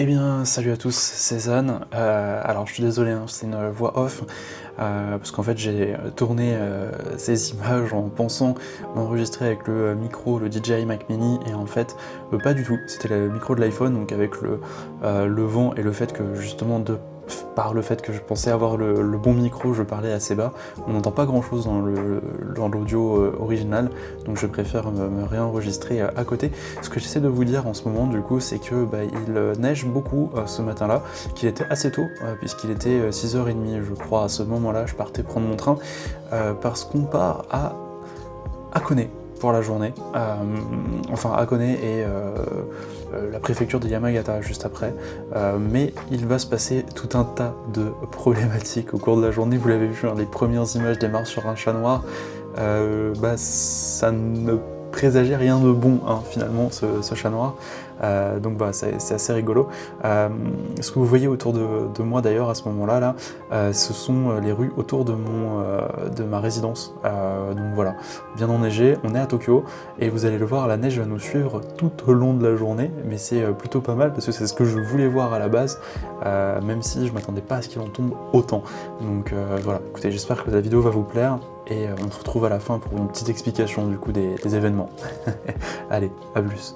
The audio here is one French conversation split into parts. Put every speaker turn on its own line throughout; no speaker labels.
Eh bien, salut à tous, c'est Zan. Alors, je suis désolé, hein, c'est une voix off, parce qu'en fait, j'ai tourné ces images en pensant m'enregistrer avec le micro, le DJI Mac Mini, et en fait, pas du tout. C'était le micro de l'iPhone, donc avec le vent et le fait que justement par le fait que je pensais avoir le bon micro, je parlais assez bas. On n'entend pas grand chose dans l'audio original, donc je préfère me réenregistrer à côté. Ce que j'essaie de vous dire en ce moment, du coup, c'est que il neige beaucoup ce matin-là, qu'il était assez tôt, puisqu'il était 6h30, je crois, à ce moment-là, je partais prendre mon train, parce qu'on part à Hakone pour la journée, enfin Hakone et la préfecture de Yamagata juste après, mais il va se passer tout un tas de problématiques au cours de la journée. Vous l'avez vu, hein, les premières images démarrent sur un chat noir. Ça ne présageait rien de bon, hein, finalement, ce chat noir. Donc c'est assez rigolo. Ce que vous voyez autour de moi d'ailleurs à ce moment-là, ce sont les rues autour de ma résidence. Donc voilà, bien enneigé, on est à Tokyo, et vous allez le voir, la neige va nous suivre tout au long de la journée, mais c'est plutôt pas mal parce que c'est ce que je voulais voir à la base, même si je m'attendais pas à ce qu'il en tombe autant. Donc voilà, écoutez, j'espère que la vidéo va vous plaire, et on se retrouve à la fin pour une petite explication du coup des événements. Allez, à plus.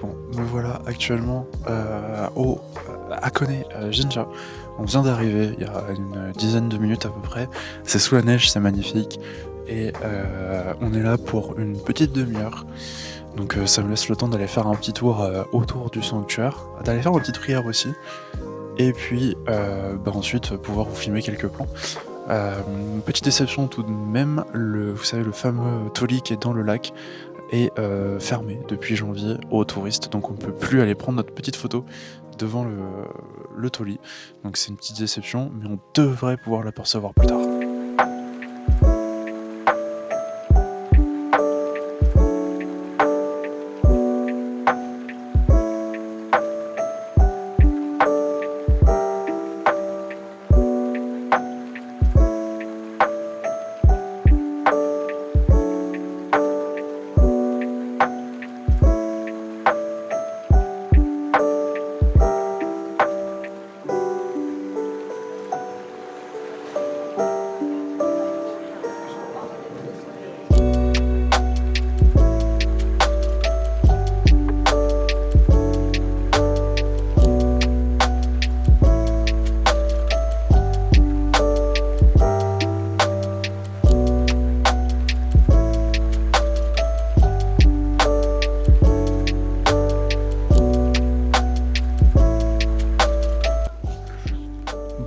Bon, me voilà actuellement au Hakone Jinja. On vient d'arriver il y a une dizaine de minutes à peu près. C'est sous la neige, c'est magnifique. Et on est là pour une petite demi-heure. Donc ça me laisse le temps d'aller faire un petit tour autour du sanctuaire, d'aller faire une petite prière aussi. Et puis ensuite pouvoir vous filmer quelques plans. Petite déception tout de même, vous savez, le fameux Toli qui est dans le lac est fermé depuis janvier aux touristes, donc on ne peut plus aller prendre notre petite photo devant le Toli. Donc c'est une petite déception, mais on devrait pouvoir l'apercevoir plus tard.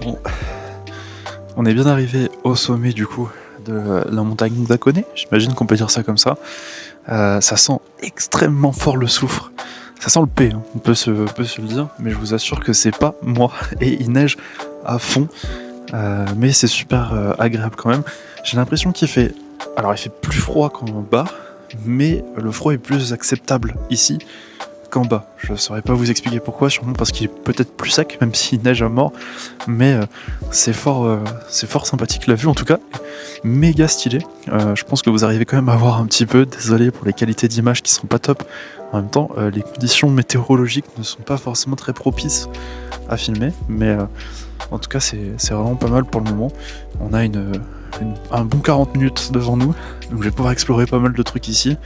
Bon, on est bien arrivé au sommet du coup de la montagne d'Hakone, j'imagine qu'on peut dire ça comme ça. Ça sent extrêmement fort le soufre. Ça sent le P, hein, on peut se le dire, mais je vous assure que c'est pas moi. Et il neige à fond, mais c'est super agréable quand même. J'ai l'impression qu'il fait... Alors il fait plus froid qu'en bas, mais le froid est plus acceptable ici qu'en bas. Je saurais pas vous expliquer pourquoi, sûrement parce qu'il est peut-être plus sec, même s'il neige à mort, mais c'est fort sympathique. La vue en tout cas, méga stylé. Je pense que vous arrivez quand même à voir un petit peu, désolé pour les qualités d'image qui sont pas top. En même temps, les conditions météorologiques ne sont pas forcément très propices à filmer, mais en tout cas c'est vraiment pas mal pour le moment. On a un bon 40 minutes devant nous, donc je vais pouvoir explorer pas mal de trucs ici,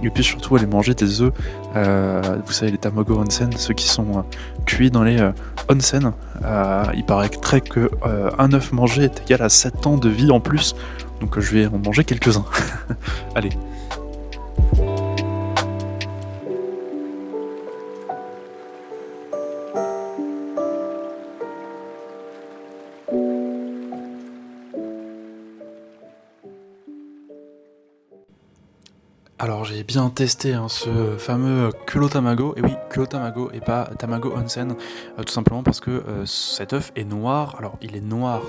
et puis surtout aller manger des œufs, vous savez, les tamago onsen, ceux qui sont cuits dans les onsen. Il paraîtrait que un œuf mangé est égal à 7 ans de vie en plus, donc je vais en manger quelques-uns. Allez. Alors j'ai bien testé, hein, ce fameux Kulo Tamago, et oui, Kulo Tamago et pas Tamago Onsen, tout simplement parce que cet œuf est noir. Alors il est noir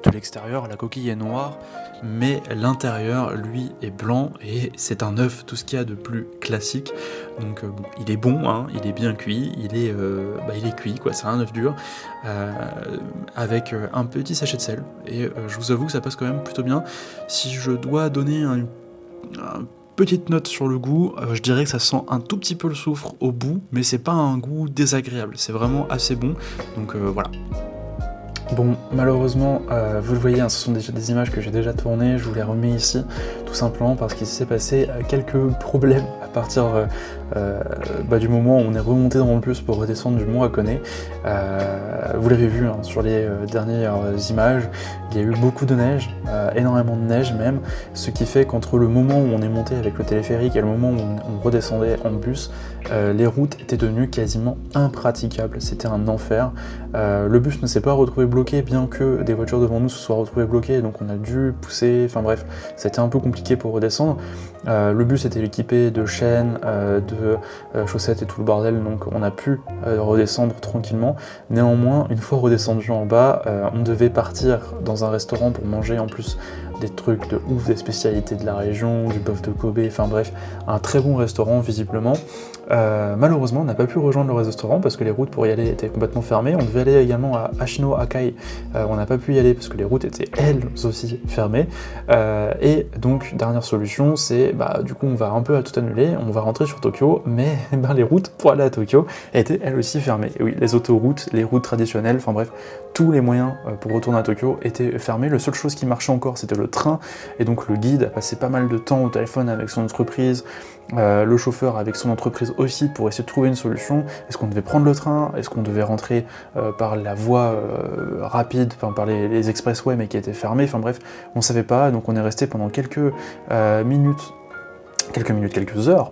de l'extérieur, la coquille est noire, mais l'intérieur, lui, est blanc, et c'est un œuf, tout ce qu'il y a de plus classique. Donc bon, il est bon, hein, il est bien cuit, il est cuit, quoi, c'est un œuf dur, avec un petit sachet de sel, et je vous avoue que ça passe quand même plutôt bien. Si je dois donner un petite note sur le goût, je dirais que ça sent un tout petit peu le soufre au bout, mais c'est pas un goût désagréable, c'est vraiment assez bon, donc voilà. Bon, malheureusement, vous le voyez, hein, ce sont déjà des images que j'ai déjà tournées, je vous les remets ici, tout simplement parce qu'il s'est passé quelques problèmes à partir du moment où on est remonté dans le bus pour redescendre du mont Hakone. Vous l'avez vu, hein, sur les dernières images, il y a eu beaucoup de neige, énormément de neige même, ce qui fait qu'entre le moment où on est monté avec le téléphérique et le moment où on redescendait en bus, les routes étaient devenues quasiment impraticables, c'était un enfer. Le bus ne s'est pas retrouvé bloqué, bien que des voitures devant nous se soient retrouvées bloquées, donc on a dû pousser, enfin bref, c'était un peu compliqué pour redescendre. Le bus était équipé de chaînes, de chaussettes et tout le bordel, donc on a pu redescendre tranquillement. Néanmoins, une fois redescendu en bas, on devait partir dans un restaurant pour manger en plus des trucs de ouf, des spécialités de la région, du bœuf de Kobe, enfin bref, un très bon restaurant visiblement. Malheureusement, on n'a pas pu rejoindre le restaurant parce que les routes pour y aller étaient complètement fermées. On devait aller également à Ashino Akai, on n'a pas pu y aller parce que les routes étaient elles aussi fermées. Et donc, dernière solution, c'est du coup on va un peu à tout annuler, on va rentrer sur Tokyo, mais les routes pour aller à Tokyo étaient elles aussi fermées. Et oui, les autoroutes, les routes traditionnelles, enfin bref, tous les moyens pour retourner à Tokyo étaient fermés. La seule chose qui marchait encore, c'était le train, et donc le guide a passé pas mal de temps au téléphone avec son entreprise, le chauffeur avec son entreprise aussi, pour essayer de trouver une solution. Est-ce qu'on devait prendre le train? Est-ce qu'on devait rentrer par la voie rapide, par les expressways, mais qui étaient fermés? Enfin bref, on savait pas, donc on est resté pendant quelques heures,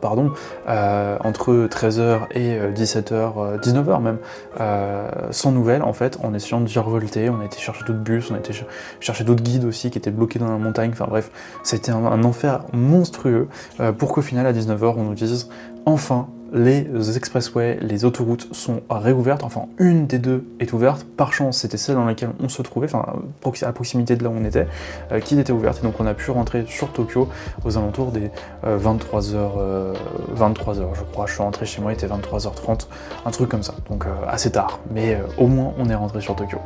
entre 13h et 17h, 19h même, sans nouvelles en fait, en essayant de virevolter. On a été chercher d'autres bus, on a été chercher d'autres guides aussi qui étaient bloqués dans la montagne, enfin bref, c'était un enfer monstrueux, pour qu'au final à 19h on nous dise enfin les expressways, les autoroutes sont réouvertes, enfin une des deux est ouverte, par chance c'était celle dans laquelle on se trouvait, enfin à proximité de là où on était, qui était ouverte, et donc on a pu rentrer sur Tokyo aux alentours des 23h, je crois. Je suis rentré chez moi, il était 23h30, un truc comme ça, donc assez tard, mais au moins on est rentré sur Tokyo.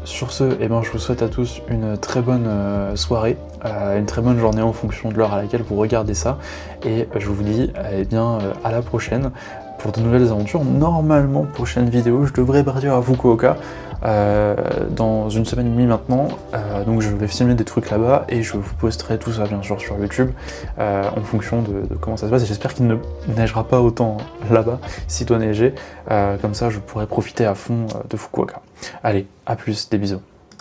Sur ce, je vous souhaite à tous une très bonne soirée, une très bonne journée en fonction de l'heure à laquelle vous regardez ça, et je vous dis à la prochaine pour de nouvelles aventures. Normalement, prochaine vidéo, je devrais partir à Fukuoka dans une semaine et demie maintenant, donc je vais filmer des trucs là-bas et je vous posterai tout ça bien sûr sur YouTube en fonction de comment ça se passe, et j'espère qu'il ne neigera pas autant là-bas s'il doit neiger, comme ça je pourrai profiter à fond de Fukuoka. Allez, à plus, des bisous.